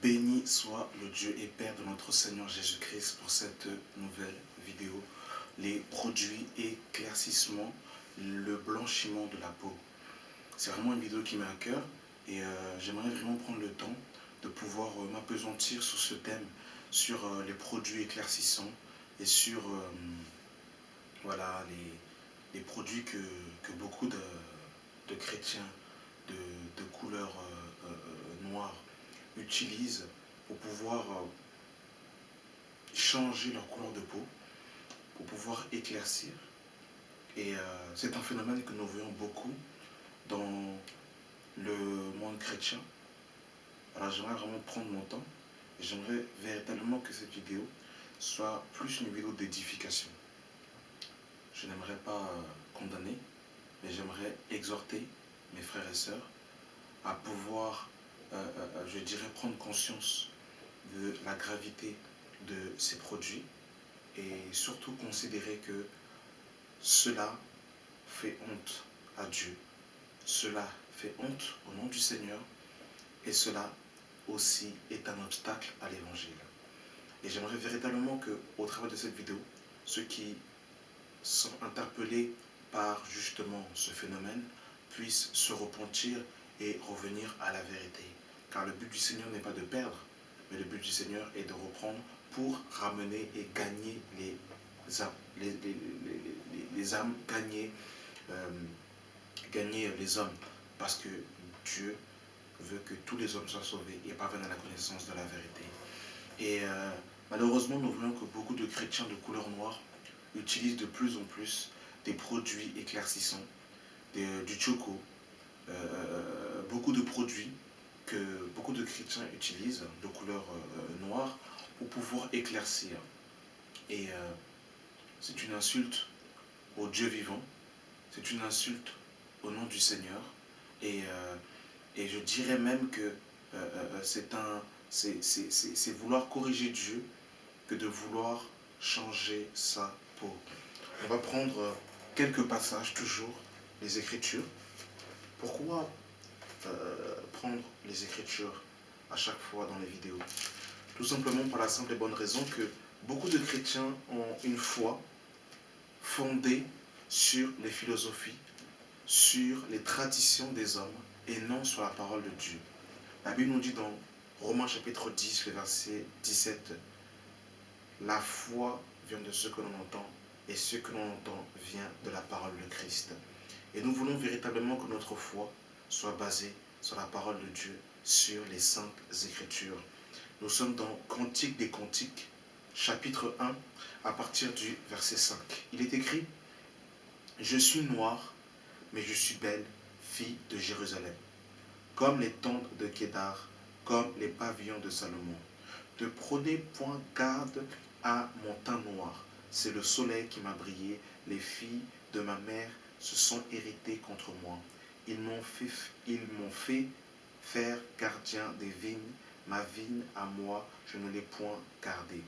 Béni soit le Dieu et Père de notre Seigneur Jésus-Christ pour cette nouvelle vidéo. Les produits éclaircissement, le blanchiment de la peau. C'est vraiment une vidéo qui m'est à cœur et j'aimerais vraiment prendre le temps de pouvoir m'appesantir sur ce thème, sur les produits éclaircissants et sur voilà, les produits que beaucoup de chrétiens de couleur noire utilisent pour pouvoir changer leur couleur de peau, pour pouvoir éclaircir. Et c'est un phénomène que nous voyons beaucoup dans le monde chrétien. Alors j'aimerais vraiment prendre mon temps et j'aimerais véritablement que cette vidéo soit plus une vidéo d'édification. Je n'aimerais pas condamner, mais j'aimerais exhorter mes frères et sœurs à pouvoir, je dirais, prendre conscience de la gravité de ces produits et surtout considérer que cela fait honte à Dieu, cela fait honte au nom du Seigneur et cela aussi est un obstacle à l'évangile. Et j'aimerais véritablement qu'au travers de cette vidéo, ceux qui sont interpellés par justement ce phénomène puissent se repentir et revenir à la vérité. Car le but du Seigneur n'est pas de perdre, mais le but du Seigneur est de reprendre pour ramener et gagner les âmes, gagner les hommes. Parce que Dieu veut que tous les hommes soient sauvés et parviennent à la connaissance de la vérité. Et malheureusement, nous voyons que beaucoup de chrétiens de couleur noire utilisent de plus en plus des produits éclaircissants, du choco, beaucoup de produits que beaucoup de chrétiens utilisent de couleur noire pour pouvoir éclaircir. Et c'est une insulte au Dieu vivant, c'est une insulte au nom du Seigneur. Et je dirais même que c'est vouloir corriger Dieu que de vouloir changer sa peau. On va prendre quelques passages, toujours, les Écritures. Pourquoi prendre les Écritures à chaque fois dans les vidéos? Tout simplement pour la simple et bonne raison que beaucoup de chrétiens ont une foi fondée sur les philosophies, sur les traditions des hommes et non sur la parole de Dieu. La Bible nous dit dans Romains chapitre 10, le verset 17, la foi vient de ce que l'on entend et ce que l'on entend vient de la parole de Christ. Et nous voulons véritablement que notre foi soit basée sur la parole de Dieu, sur les saintes Écritures. Nous sommes dans Cantique des Cantiques, chapitre 1, à partir du verset 5. Il est écrit « Je suis noire, mais je suis belle, fille de Jérusalem, comme les tentes de Kédar, comme les pavillons de Salomon. Ne prenez point garde à mon teint noir, c'est le soleil qui m'a brillé, les filles de ma mère se sont irritées contre moi. Ils m'ont fait faire gardien des vignes, ma vigne à moi, je ne l'ai point gardée. »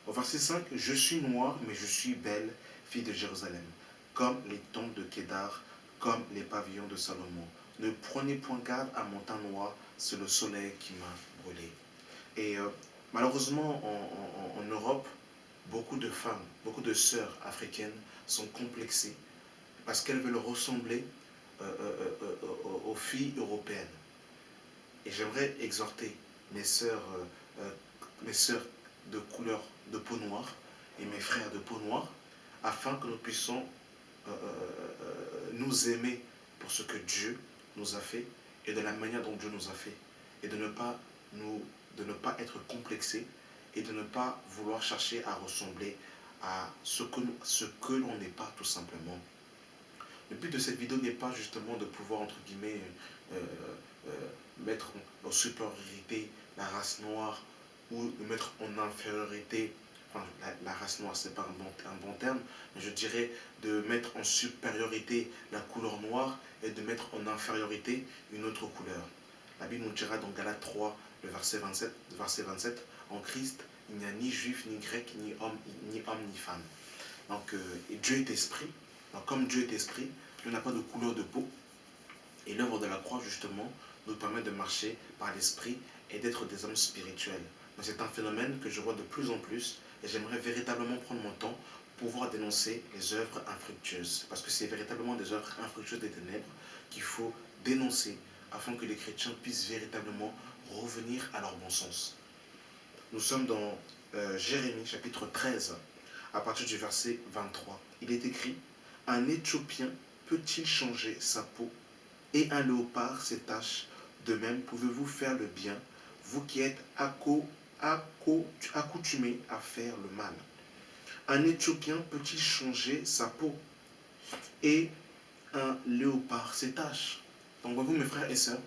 Au verset 5, « Je suis noire, mais je suis belle, fille de Jérusalem, comme les tentes de Kédar, comme les pavillons de Salomon. Ne prenez point garde à mon teint noir, c'est le soleil qui m'a brûlé. » Et malheureusement, en Europe, beaucoup de femmes, beaucoup de sœurs africaines sont complexées parce qu'elles veulent ressembler aux filles européennes. Et j'aimerais exhorter mes sœurs de couleur de peau noire et mes frères de peau noire afin que nous puissions nous aimer pour ce que Dieu nous a fait et de la manière dont Dieu nous a fait et de ne pas être complexés et de ne pas vouloir chercher à ressembler à ce que l'on n'est pas tout simplement. Le but de cette vidéo n'est pas justement de pouvoir, entre guillemets, mettre en supériorité la race noire ou de mettre en infériorité, enfin la race noire c'est pas un bon terme, mais je dirais de mettre en supériorité la couleur noire et de mettre en infériorité une autre couleur. La Bible nous dira dans Galates 3, le verset 27, en Christ, il n'y a ni juif, ni grec, ni homme, ni femme. Donc, Dieu est esprit. Donc, comme Dieu est esprit, Dieu n'a pas de couleur de peau. Et l'œuvre de la croix, justement, nous permet de marcher par l'esprit et d'être des hommes spirituels. Donc c'est un phénomène que je vois de plus en plus et j'aimerais véritablement prendre mon temps pour pouvoir dénoncer les œuvres infructueuses. Parce que c'est véritablement des œuvres infructueuses des ténèbres qu'il faut dénoncer afin que les chrétiens puissent véritablement revenir à leur bon sens. Nous sommes dans Jérémie chapitre 13 à partir du verset 23. Il est écrit « Un Éthiopien peut-il changer sa peau et un léopard ses taches? De même, pouvez-vous faire le bien, vous qui êtes accoutumés à faire le mal. Un Éthiopien peut-il changer sa peau et un léopard ses taches? » Donc, voyez-vous, mes frères et sœurs,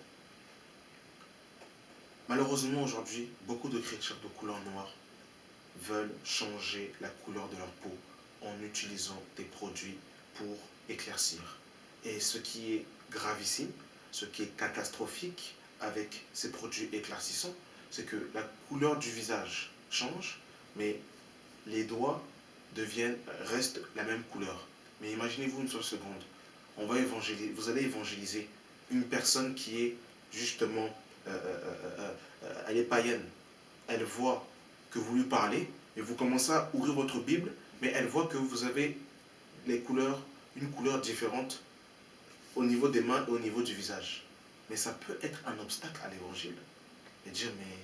malheureusement aujourd'hui, beaucoup de chrétiens de couleur noire veulent changer la couleur de leur peau en utilisant des produits pour éclaircir. Et ce qui est gravissime, ce qui est catastrophique avec ces produits éclaircissants, c'est que la couleur du visage change, mais les doigts restent la même couleur. Mais imaginez-vous une seule seconde, vous allez évangéliser une personne qui est justement, elle est païenne, elle voit que vous lui parlez, et vous commencez à ouvrir votre Bible, mais elle voit que vous avez une couleur différente au niveau des mains et au niveau du visage. Mais ça peut être un obstacle à l'évangile. Et dire, mais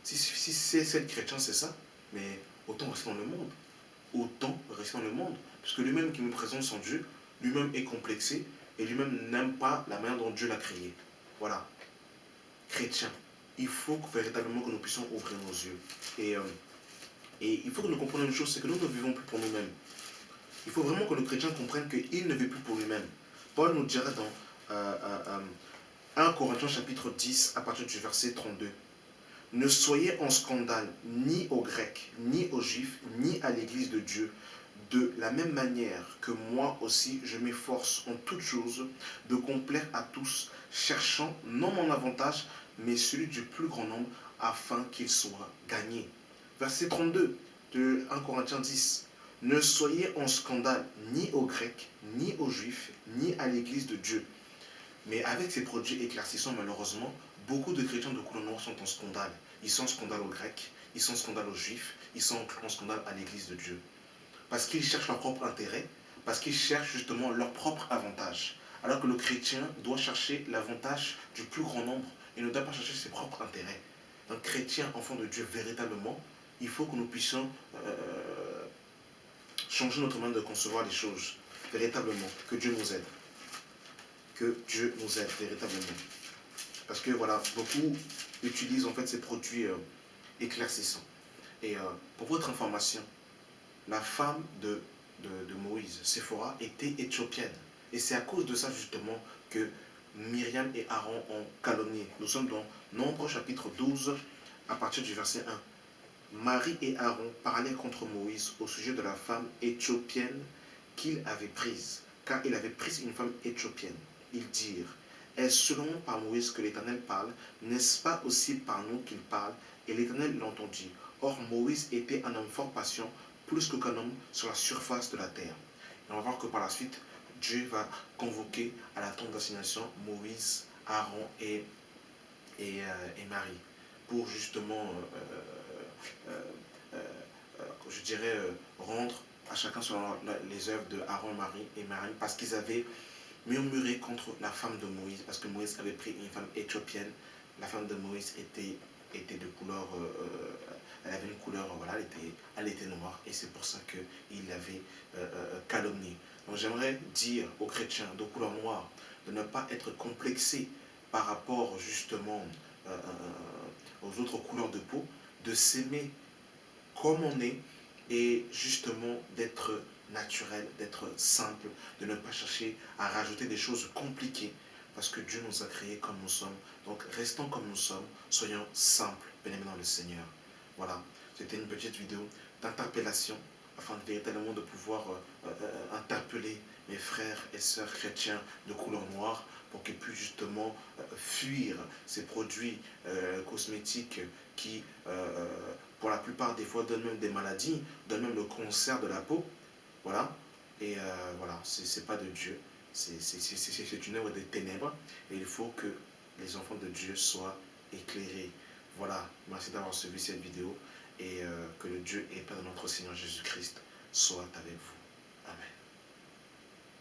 si c'est cette chrétien, c'est ça, mais autant rester dans le monde. Autant rester dans le monde. Parce que lui-même qui me présente son Dieu, lui-même est complexé, et lui-même n'aime pas la manière dont Dieu l'a créé. Voilà. Chrétien. Il faut véritablement que nous puissions ouvrir nos yeux. Et il faut que nous comprenions une chose, c'est que nous ne vivons plus pour nous-mêmes. Il faut vraiment que le chrétien comprenne qu'il ne vit plus pour lui-même. Paul nous dira dans 1 Corinthiens chapitre 10 à partir du verset 32. Ne soyez en scandale ni aux Grecs, ni aux Juifs, ni à l'Église de Dieu. De la même manière que moi aussi, je m'efforce en toutes choses de complaire à tous, cherchant non mon avantage, mais celui du plus grand nombre, afin qu'il soit gagné. Verset 32 de 1 Corinthiens 10. Ne soyez en scandale ni aux Grecs, ni aux Juifs, ni à l'Église de Dieu. Mais avec ces produits éclaircissants, malheureusement, beaucoup de chrétiens de couleur noire sont en scandale. Ils sont en scandale aux Grecs, ils sont en scandale aux Juifs, ils sont en scandale à l'Église de Dieu. Parce qu'ils cherchent leur propre intérêt, parce qu'ils cherchent justement leur propre avantage. Alors que le chrétien doit chercher l'avantage du plus grand nombre et ne doit pas chercher ses propres intérêts. Donc chrétien, enfant de Dieu, véritablement, il faut que nous puissions changer notre manière de concevoir les choses. Véritablement, que Dieu nous aide. Que Dieu nous aide véritablement. Parce que voilà, beaucoup utilisent en fait ces produits éclaircissants. Et pour votre information, la femme de Moïse, Séphora, était éthiopienne. Et c'est à cause de ça justement que Myriam et Aaron ont calomnié. Nous sommes dans Nombre chapitre 12 à partir du verset 1. Marie et Aaron parlaient contre Moïse au sujet de la femme éthiopienne qu'il avait prise, car il avait pris une femme éthiopienne. Ils dirent, est-ce selon par Moïse que l'Éternel parle? N'est-ce pas aussi par nous qu'il parle? Et l'Éternel l'entendit. Or Moïse était un homme fort patient, plus qu'aucun homme sur la surface de la terre. Et on va voir que par la suite, Dieu va convoquer à la tente d'assignation Moïse, Aaron et Marie, pour justement, je dirais, rendre à chacun selon les œuvres de Aaron et Marie, parce qu'ils avaient murmuré contre la femme de Moïse, parce que Moïse avait pris une femme éthiopienne. La femme de Moïse était de couleur, elle avait une couleur, voilà, elle était noire, et c'est pour ça qu'il l'avait calomniée. Donc j'aimerais dire aux chrétiens de couleur noire de ne pas être complexés par rapport justement aux autres couleurs de peau, de s'aimer comme on est, et justement d'être naturel, d'être simple, de ne pas chercher à rajouter des choses compliquées, parce que Dieu nous a créés comme nous sommes. Donc restons comme nous sommes, soyons simples, bien-aimés dans le Seigneur. Voilà, c'était une petite vidéo d'interpellation, afin véritablement de pouvoir interpeller mes frères et sœurs chrétiens de couleur noire, pour qu'ils puissent justement fuir ces produits cosmétiques qui, pour la plupart des fois, donnent même des maladies, donnent même le cancer de la peau. Voilà. Et voilà, c'est pas de Dieu. C'est une œuvre des ténèbres. Et il faut que les enfants de Dieu soient éclairés. Voilà, merci d'avoir suivi cette vidéo et que le Dieu et Père de notre Seigneur Jésus-Christ soit avec vous.